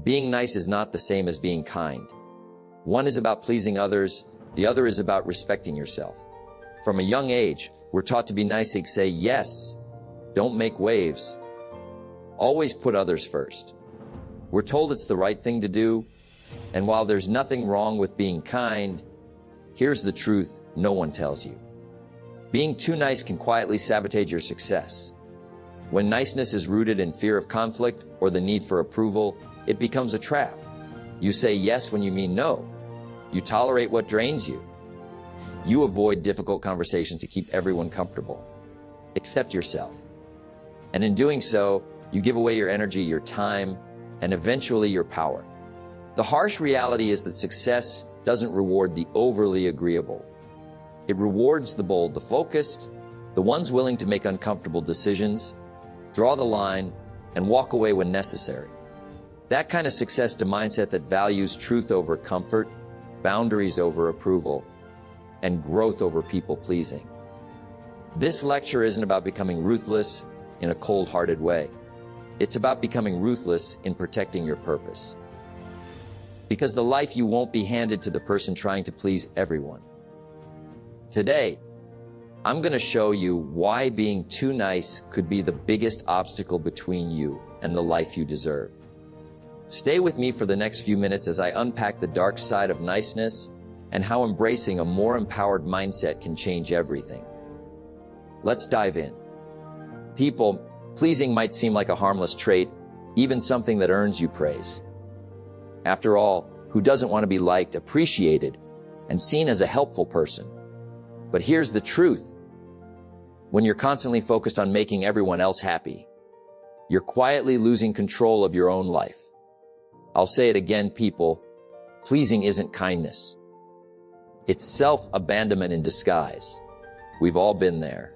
Being nice is not the same as being kind. One is about pleasing others, the other is about respecting yourself. From a young age, we're taught to be nice and say yes, don't make waves. Always put others first. We're told it's the right thing to do, and while there's nothing wrong with being kind, here's the truth no one tells you. Being too nice can quietly sabotage your success. When niceness is rooted in fear of conflict or the need for approval, it becomes a trap. You say yes when you mean no. You tolerate what drains you. You avoid difficult conversations to keep everyone comfortable, except yourself. And in doing so, you give away your energy, your time, and eventually your power. The harsh reality is that success doesn't reward the overly agreeable. It rewards the bold, the focused, the ones willing to make uncomfortable decisions, draw the line, and walk away when necessary. That kind of success is a mindset that values truth over comfort, boundaries over approval, and growth over people-pleasing. This lecture isn't about becoming ruthless in a cold-hearted way. It's about becoming ruthless in protecting your purpose. Because the life you won't be handed to the person trying to please everyone. Today, I'm going to show you why being too nice could be the biggest obstacle between you and the life you deserve. Stay with me for the next few minutes as I unpack the dark side of niceness and how embracing a more empowered mindset can change everything. Let's dive in. People pleasing might seem like a harmless trait, even something that earns you praise. After all, who doesn't want to be liked, appreciated, and seen as a helpful person? But here's the truth. When you're constantly focused on making everyone else happy, you're quietly losing control of your own life. I'll say it again, people, pleasing isn't kindness. It's self-abandonment in disguise. We've all been there.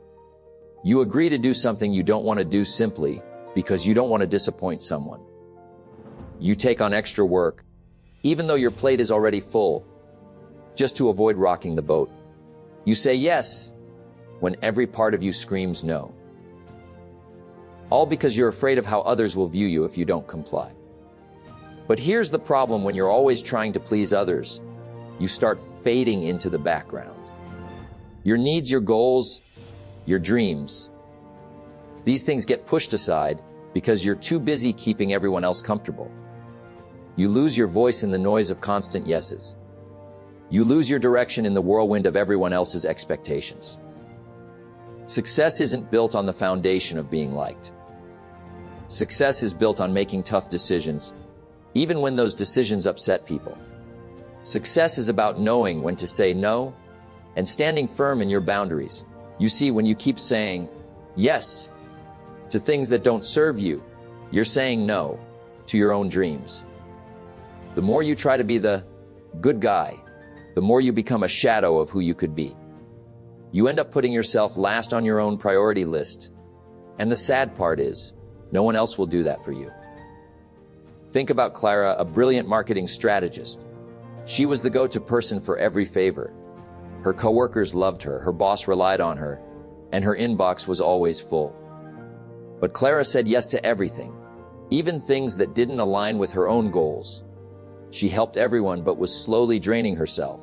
You agree to do something you don't want to do simply because you don't want to disappoint someone. You take on extra work, even though your plate is already full, just to avoid rocking the boat. You say yes when every part of you screams no. All because you're afraid of how others will view you if you don't comply. But here's the problem: when you're always trying to please others, you start fading into the background. Your needs, your goals, your dreams, these things get pushed aside because you're too busy keeping everyone else comfortable. You lose your voice in the noise of constant yeses. You lose your direction in the whirlwind of everyone else's expectations. Success isn't built on the foundation of being liked. Success is built on making tough decisions, even when those decisions upset people. Success is about knowing when to say no and standing firm in your boundaries. You see, when you keep saying yes to things that don't serve you, you're saying no to your own dreams. The more you try to be the good guy, the more you become a shadow of who you could be. You end up putting yourself last on your own priority list. And the sad part is, no one else will do that for you. Think about Clara, a brilliant marketing strategist. She was the go-to person for every favor. Her coworkers loved her, her boss relied on her, and her inbox was always full. But Clara said yes to everything, even things that didn't align with her own goals. She helped everyone but was slowly draining herself.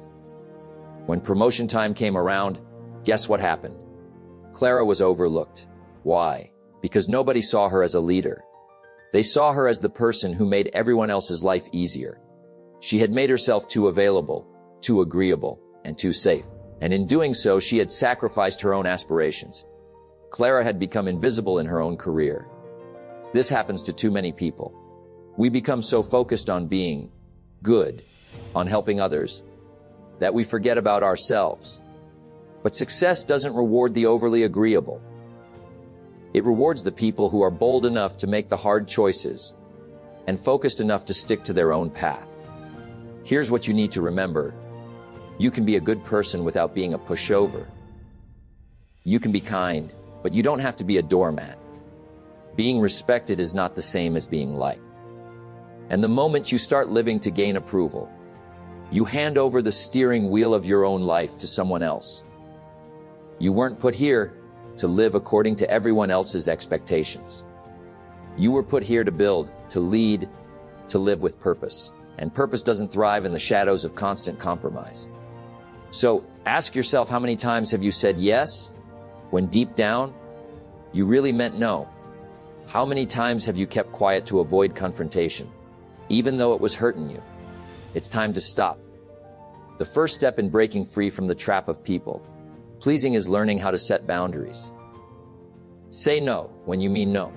When promotion time came around, guess what happened? Clara was overlooked. Why? Because nobody saw her as a leader. They saw her as the person who made everyone else's life easier. She had made herself too available, too agreeable, and too safe. And in doing so, she had sacrificed her own aspirations. Clara had become invisible in her own career. This happens to too many people. We become so focused on being good, on helping others, that we forget about ourselves. But success doesn't reward the overly agreeable. It rewards the people who are bold enough to make the hard choices and focused enough to stick to their own path. Here's what you need to remember. You can be a good person without being a pushover. You can be kind, but you don't have to be a doormat. Being respected is not the same as being liked. And the moment you start living to gain approval, you hand over the steering wheel of your own life to someone else. You weren't put here to live according to everyone else's expectations. You were put here to build, to lead, to live with purpose. And purpose doesn't thrive in the shadows of constant compromise. So ask yourself, how many times have you said yes when deep down you really meant no? How many times have you kept quiet to avoid confrontation, even though it was hurting you? It's time to stop. The first step in breaking free from the trap of people pleasing is learning how to set boundaries. Say no when you mean no.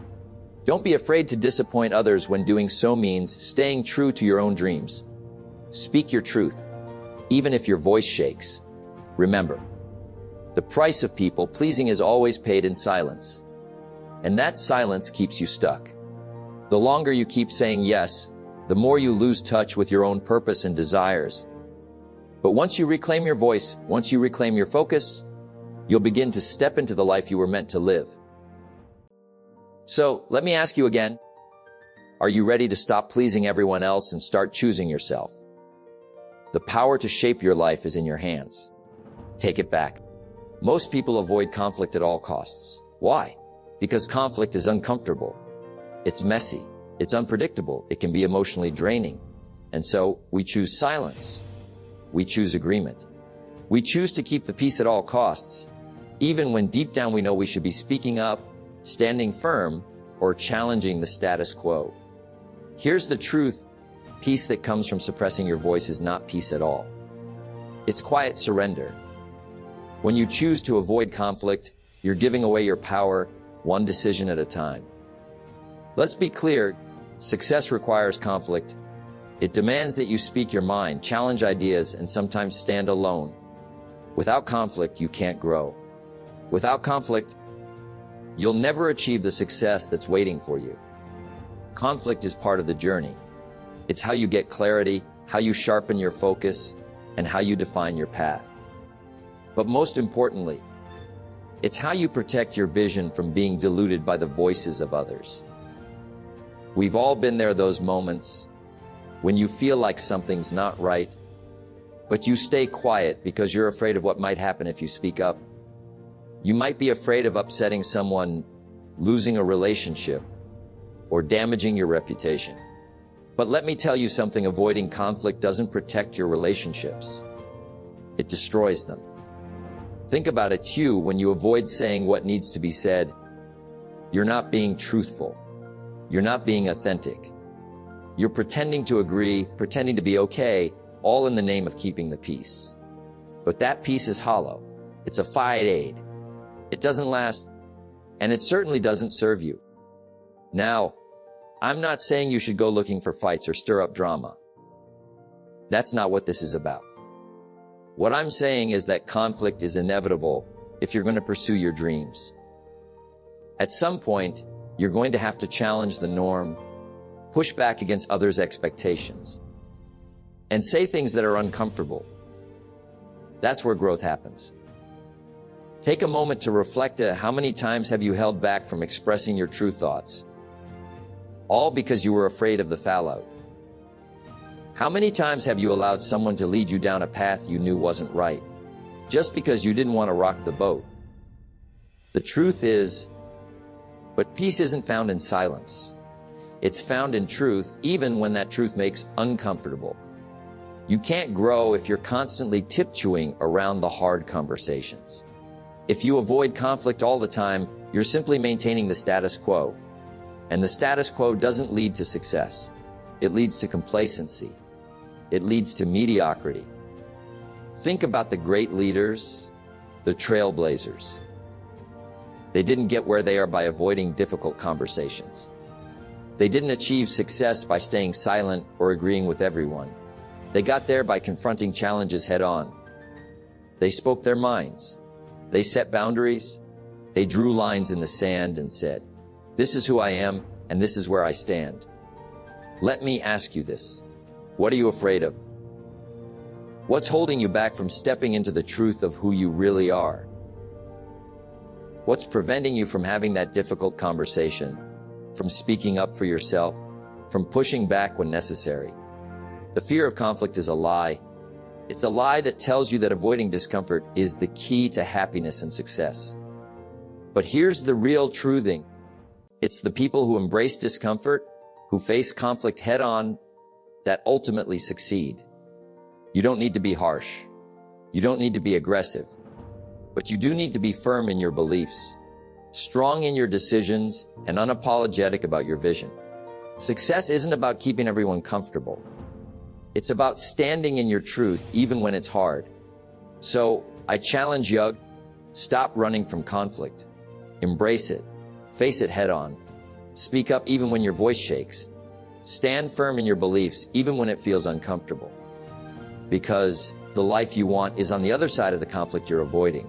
Don't be afraid to disappoint others when doing so means staying true to your own dreams. Speak your truth, even if your voice shakes. Remember, the price of people pleasing is always paid in silence. And that silence keeps you stuck. The longer you keep saying yes, the more you lose touch with your own purpose and desires. But once you reclaim your voice, once you reclaim your focus, you'll begin to step into the life you were meant to live. So, let me ask you again, are you ready to stop pleasing everyone else and start choosing yourself? The power to shape your life is in your hands. Take it back. Most people avoid conflict at all costs. Why? Because conflict is uncomfortable. It's messy. It's unpredictable. It can be emotionally draining. And so, we choose silence. We choose agreement. We choose to keep the peace at all costs, even when deep down we know we should be speaking up, standing firm, or challenging the status quo. Here's the truth. Peace that comes from suppressing your voice is not peace at all. It's quiet surrender. When you choose to avoid conflict, you're giving away your power, one decision at a time. Let's be clear, success requires conflict. It demands that you speak your mind, challenge ideas, and sometimes stand alone. Without conflict, you can't grow. Without conflict, you'll never achieve the success that's waiting for you. Conflict is part of the journey. It's how you get clarity, how you sharpen your focus, and how you define your path. But most importantly, it's how you protect your vision from being diluted by the voices of others. We've all been there, those moments when you feel like something's not right, but you stay quiet because you're afraid of what might happen if you speak up. You might be afraid of upsetting someone, losing a relationship, or damaging your reputation. But let me tell you something, avoiding conflict doesn't protect your relationships. It destroys them. Think about it too. When you avoid saying what needs to be said, you're not being truthful. You're not being authentic. You're pretending to agree, pretending to be okay, all in the name of keeping the peace. But that peace is hollow. It's a fade. It doesn't last, and it certainly doesn't serve you. Now, I'm not saying you should go looking for fights or stir up drama. That's not what this is about. What I'm saying is that conflict is inevitable if you're going to pursue your dreams. At some point, you're going to have to challenge the norm, push back against others' expectations, and say things that are uncomfortable. That's where growth happens. Take a moment to reflect. How many times have you held back from expressing your true thoughts? All because you were afraid of the fallout. How many times have you allowed someone to lead you down a path you knew wasn't right, just because you didn't want to rock the boat? The truth is, but peace isn't found in silence. It's found in truth, even when that truth makes uncomfortable. You can't grow if you're constantly tiptoeing around the hard conversations. If you avoid conflict all the time, you're simply maintaining the status quo. And the status quo doesn't lead to success. It leads to complacency. It leads to mediocrity. Think about the great leaders, the trailblazers. They didn't get where they are by avoiding difficult conversations. They didn't achieve success by staying silent or agreeing with everyone. They got there by confronting challenges head on. They spoke their minds. They set boundaries. They drew lines in the sand and said, "This is who I am, and this is where I stand." Let me ask you this. What are you afraid of? What's holding you back from stepping into the truth of who you really are? What's preventing you from having that difficult conversation, from speaking up for yourself, from pushing back when necessary? The fear of conflict is a lie. It's a lie that tells you that avoiding discomfort is the key to happiness and success. But here's the real true thing. It's the people who embrace discomfort who face conflict head-on, that ultimately succeed. You don't need to be harsh. You don't need to be aggressive. But you do need to be firm in your beliefs, strong in your decisions, and unapologetic about your vision. Success isn't about keeping everyone comfortable. It's about standing in your truth even when it's hard. So, I challenge you, stop running from conflict. Embrace it. Face it head-on. Speak up even when your voice shakes. Stand firm in your beliefs even when it feels uncomfortable. Because the life you want is on the other side of the conflict you're avoiding.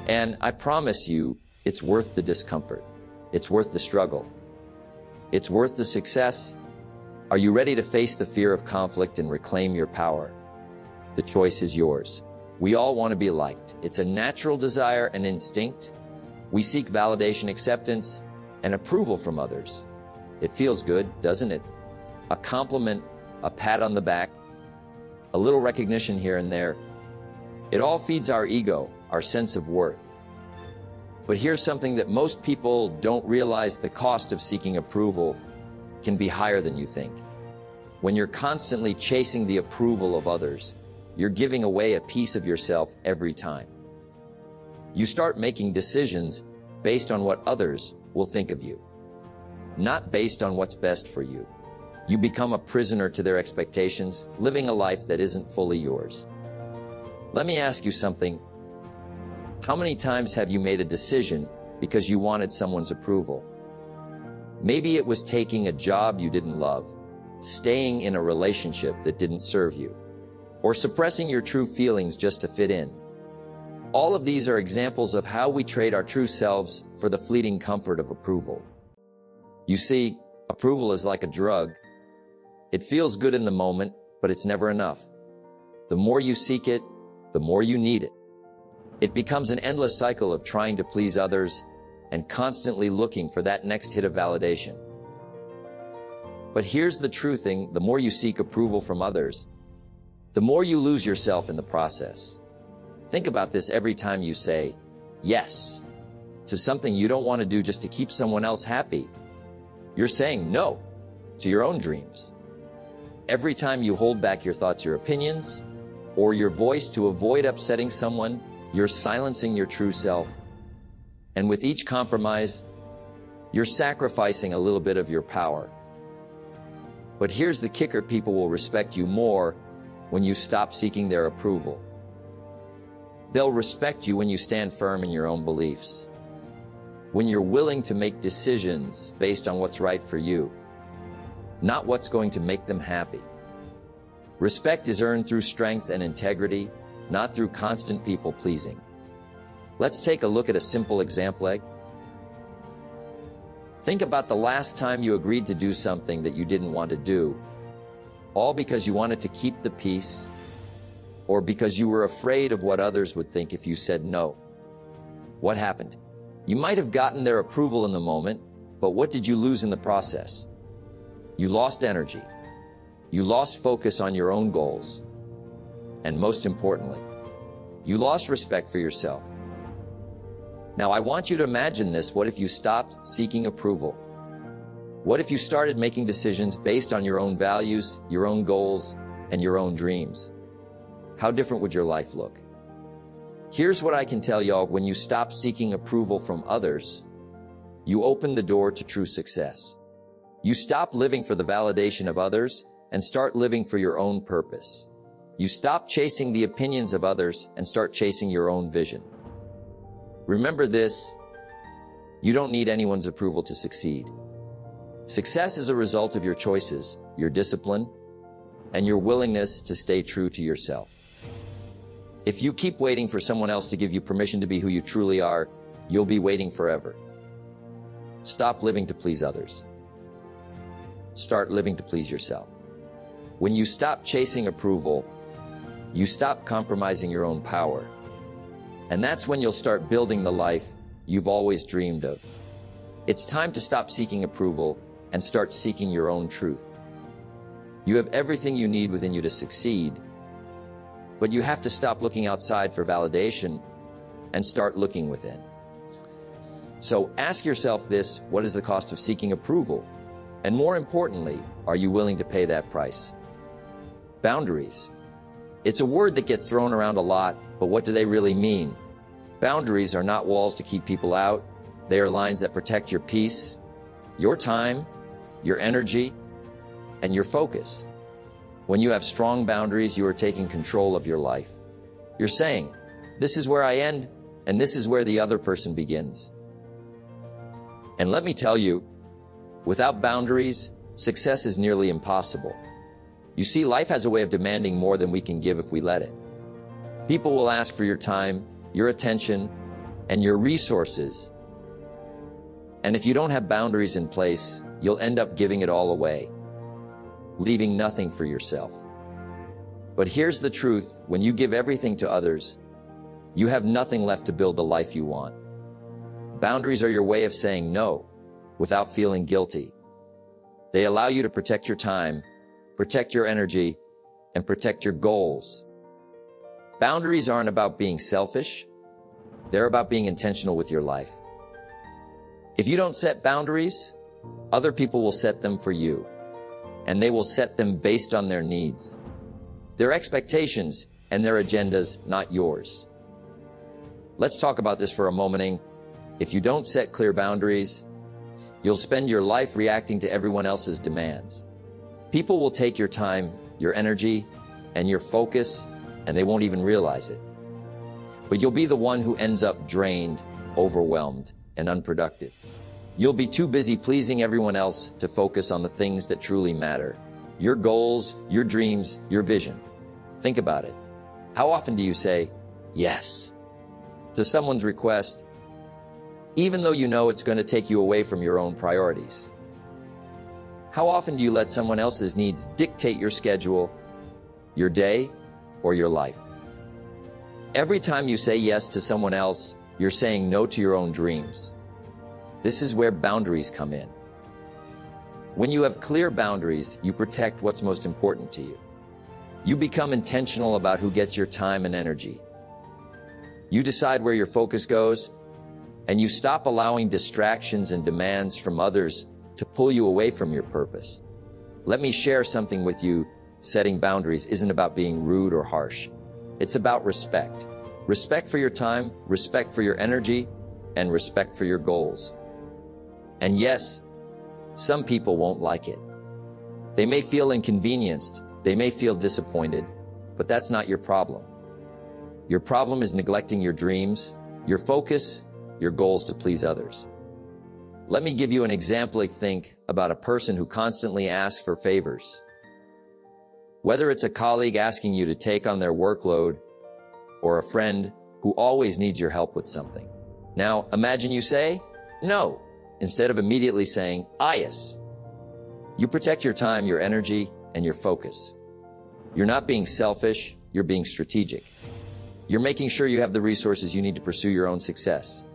And I promise you, it's worth the discomfort. It's worth the struggle. It's worth the success. Are you ready to face the fear of conflict and reclaim your power? The choice is yours. We all want to be liked. It's a natural desire and instinct. We seek validation, acceptance, and approval from others. It feels good, doesn't it? A compliment, a pat on the back, a little recognition here and there. It all feeds our ego, our sense of worth. But here's something that most people don't realize: the cost of seeking approval can be higher than you think. When you're constantly chasing the approval of others, you're giving away a piece of yourself every time. You start making decisions based on what others will think of you, not based on what's best for you. You become a prisoner to their expectations, living a life that isn't fully yours. Let me ask you something. How many times have you made a decision because you wanted someone's approval? Maybe it was taking a job you didn't love, staying in a relationship that didn't serve you, or suppressing your true feelings just to fit in. All of these are examples of how we trade our true selves for the fleeting comfort of approval. You see, approval is like a drug. It feels good in the moment, but it's never enough. The more you seek it, the more you need it. It becomes an endless cycle of trying to please others and constantly looking for that next hit of validation. But here's the true thing: the more you seek approval from others, the more you lose yourself in the process. Think about this: every time you say yes to something you don't want to do just to keep someone else happy, you're saying no to your own dreams. Every time you hold back your thoughts, your opinions, or your voice to avoid upsetting someone, you're silencing your true self. And with each compromise, you're sacrificing a little bit of your power. But here's the kicker: people will respect you more when you stop seeking their approval. They'll respect you when you stand firm in your own beliefs, when you're willing to make decisions based on what's right for you, not what's going to make them happy. Respect is earned through strength and integrity, not through constant people-pleasing. Let's take a look at a simple example. Think about the last time you agreed to do something that you didn't want to do, all because you wanted to keep the peace, or because you were afraid of what others would think if you said no. What happened? You might have gotten their approval in the moment, but what did you lose in the process? You lost energy. You lost focus on your own goals. And most importantly, you lost respect for yourself. Now, I want you to imagine this. What if you stopped seeking approval? What if you started making decisions based on your own values, your own goals, and your own dreams? How different would your life look? Here's what I can tell y'all: when you stop seeking approval from others, you open the door to true success. You stop living for the validation of others and start living for your own purpose. You stop chasing the opinions of others and start chasing your own vision. Remember this: you don't need anyone's approval to succeed. Success is a result of your choices, your discipline, and your willingness to stay true to yourself. If you keep waiting for someone else to give you permission to be who you truly are, you'll be waiting forever. Stop living to please others. Start living to please yourself. When you stop chasing approval, you stop compromising your own power. And that's when you'll start building the life you've always dreamed of. It's time to stop seeking approval and start seeking your own truth. You have everything you need within you to succeed, but you have to stop looking outside for validation and start looking within. So ask yourself this: what is the cost of seeking approval? And more importantly, are you willing to pay that price? Boundaries. It's a word that gets thrown around a lot, but what do they really mean? Boundaries are not walls to keep people out. They are lines that protect your peace, your time, your energy, and your focus. When you have strong boundaries, you are taking control of your life. You're saying, this is where I end, and this is where the other person begins. And let me tell you, without boundaries, success is nearly impossible. You see, life has a way of demanding more than we can give if we let it. People will ask for your time, your attention, and your resources. And if you don't have boundaries in place, you'll end up giving it all away, leaving nothing for yourself. But here's the truth: when you give everything to others, you have nothing left to build the life you want. Boundaries are your way of saying no without feeling guilty. They allow you to protect your time, protect your energy, and protect your goals. Boundaries aren't about being selfish. They're about being intentional with your life. If you don't set boundaries, other people will set them for you, and they will set them based on their needs, their expectations, and their agendas, not yours. Let's talk about this for a moment. If you don't set clear boundaries, you'll spend your life reacting to everyone else's demands. People will take your time, your energy, and your focus, and they won't even realize it. But you'll be the one who ends up drained, overwhelmed, and unproductive. You'll be too busy pleasing everyone else to focus on the things that truly matter: your goals, your dreams, your vision. Think about it. How often do you say yes to someone's request, even though you know it's going to take you away from your own priorities? How often do you let someone else's needs dictate your schedule, your day, or your life? Every time you say yes to someone else, you're saying no to your own dreams. This is where boundaries come in. When you have clear boundaries, you protect what's most important to you. You become intentional about who gets your time and energy. You decide where your focus goes, and you stop allowing distractions and demands from others to pull you away from your purpose. Let me share something with you. Setting boundaries isn't about being rude or harsh. It's about respect. Respect for your time, respect for your energy, and respect for your goals. And yes, some people won't like it. They may feel inconvenienced, they may feel disappointed, but that's not your problem. Your problem is neglecting your dreams, your focus, your goals to please others. Let me give you an example. Think about a person who constantly asks for favors. Whether it's a colleague asking you to take on their workload, or a friend who always needs your help with something. Now, imagine you say no, instead of immediately saying yes. You protect your time, your energy, and your focus. You're not being selfish, you're being strategic. You're making sure you have the resources you need to pursue your own success.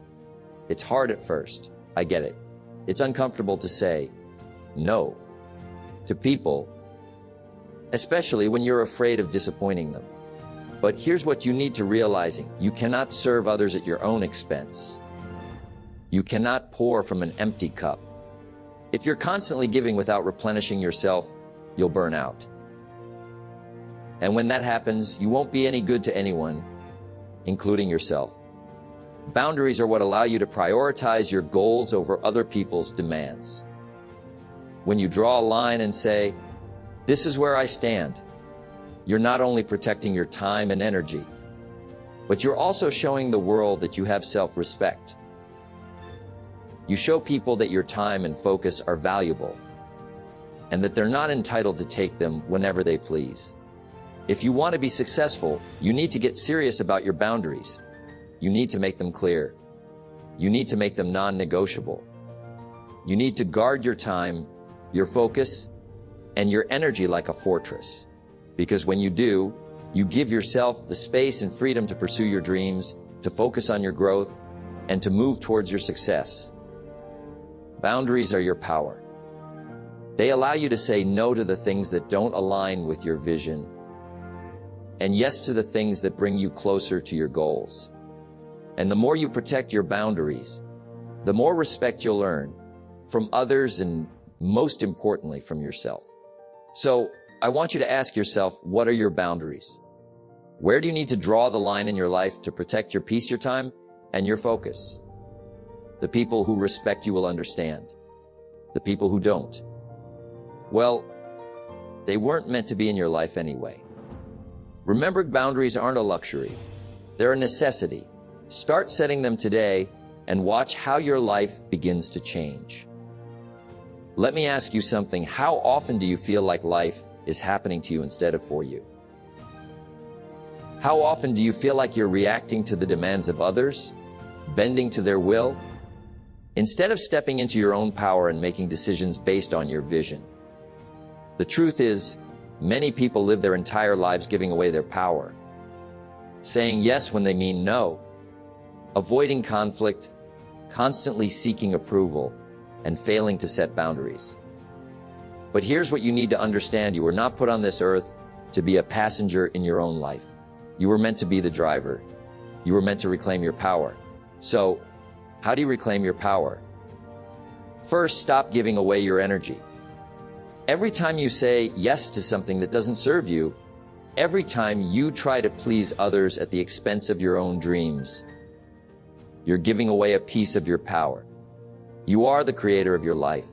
It's hard at first, I get it. It's uncomfortable to say no to people, especially when you're afraid of disappointing them. But here's what you need to realize: you cannot serve others at your own expense. You cannot pour from an empty cup. If you're constantly giving without replenishing yourself, you'll burn out. And when that happens, you won't be any good to anyone, including yourself. Boundaries are what allow you to prioritize your goals over other people's demands. When you draw a line and say, "This is where I stand," you're not only protecting your time and energy, but you're also showing the world that you have self-respect. You show people that your time and focus are valuable, and that they're not entitled to take them whenever they please. If you want to be successful, you need to get serious about your boundaries. You need to make them clear. You need to make them non-negotiable. You need to guard your time, your focus, and your energy like a fortress. Because when you do, you give yourself the space and freedom to pursue your dreams, to focus on your growth, and to move towards your success. Boundaries are your power. They allow you to say no to the things that don't align with your vision, and yes to the things that bring you closer to your goals. And the more you protect your boundaries, the more respect you'll earn from others and most importantly from yourself. So, I want you to ask yourself, what are your boundaries? Where do you need to draw the line in your life to protect your peace, your time, and your focus? The people who respect you will understand. The people who don't, well, they weren't meant to be in your life anyway. Remember, boundaries aren't a luxury. They're a necessity. Start setting them today and watch how your life begins to change. Let me ask you something. How often do you feel like life is happening to you instead of for you? How often do you feel like you're reacting to the demands of others, bending to their will, instead of stepping into your own power and making decisions based on your vision? The truth is, many people live their entire lives giving away their power, saying yes when they mean no, avoiding conflict, constantly seeking approval, and failing to set boundaries. But here's what you need to understand. You were not put on this earth to be a passenger in your own life. You were meant to be the driver. You were meant to reclaim your power. So, how do you reclaim your power? First, stop giving away your energy. Every time you say yes to something that doesn't serve you, every time you try to please others at the expense of your own dreams, you're giving away a piece of your power. You are the creator of your life.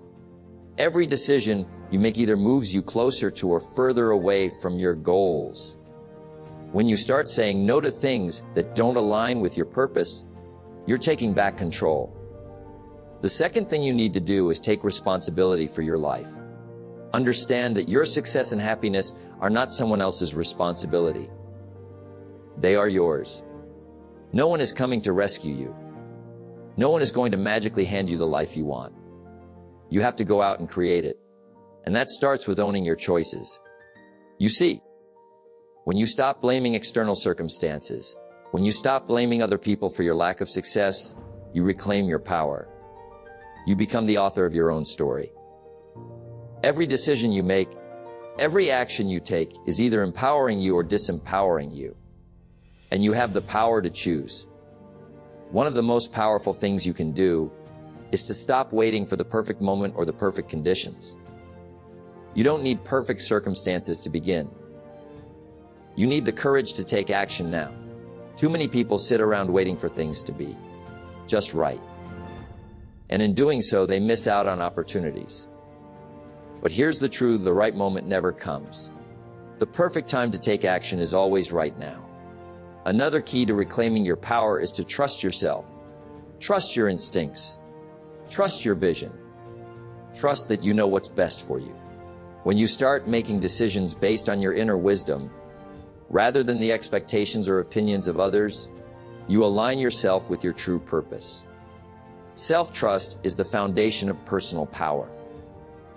Every decision you make either moves you closer to or further away from your goals. When you start saying no to things that don't align with your purpose, you're taking back control. The second thing you need to do is take responsibility for your life. Understand that your success and happiness are not someone else's responsibility. They are yours. No one is coming to rescue you. No one is going to magically hand you the life you want. You have to go out and create it. And that starts with owning your choices. You see, when you stop blaming external circumstances, when you stop blaming other people for your lack of success, you reclaim your power. You become the author of your own story. Every decision you make, every action you take is either empowering you or disempowering you. And you have the power to choose. One of the most powerful things you can do is to stop waiting for the perfect moment or the perfect conditions. You don't need perfect circumstances to begin. You need the courage to take action now. Too many people sit around waiting for things to be just right. And in doing so, they miss out on opportunities. But here's the truth, the right moment never comes. The perfect time to take action is always right now. Another key to reclaiming your power is to trust yourself. Trust your instincts. Trust your vision. Trust that you know what's best for you. When you start making decisions based on your inner wisdom, rather than the expectations or opinions of others, you align yourself with your true purpose. Self-trust is the foundation of personal power.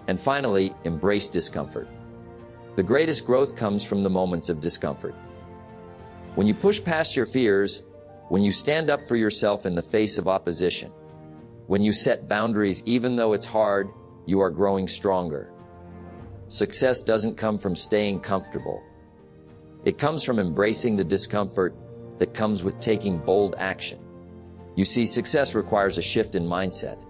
And finally, embrace discomfort. The greatest growth comes from the moments of discomfort. When you push past your fears, when you stand up for yourself in the face of opposition, when you set boundaries even though it's hard, you are growing stronger. Success doesn't come from staying comfortable. It comes from embracing the discomfort that comes with taking bold action. You see, success requires a shift in mindset.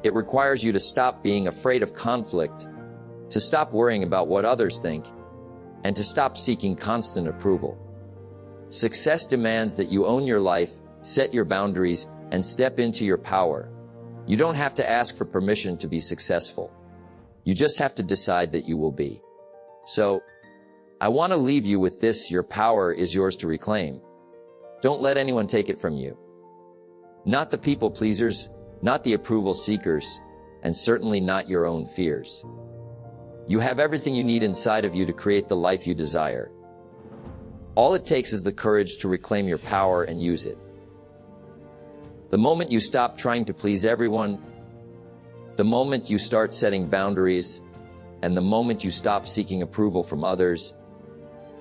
It requires you to stop being afraid of conflict, to stop worrying about what others think, and to stop seeking constant approval. Success demands that you own your life, set your boundaries, and step into your power. You don't have to ask for permission to be successful. You just have to decide that you will be. So, I want to leave you with this: your power is yours to reclaim. Don't let anyone take it from you. Not the people pleasers, not the approval seekers, and certainly not your own fears. You have everything you need inside of you to create the life you desire. All it takes is the courage to reclaim your power and use it. The moment you stop trying to please everyone, the moment you start setting boundaries, and the moment you stop seeking approval from others,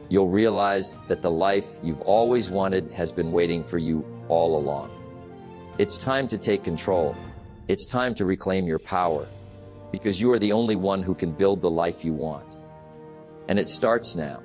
you'll realize that the life you've always wanted has been waiting for you all along. It's time to take control. It's time to reclaim your power, because you are the only one who can build the life you want. And it starts now.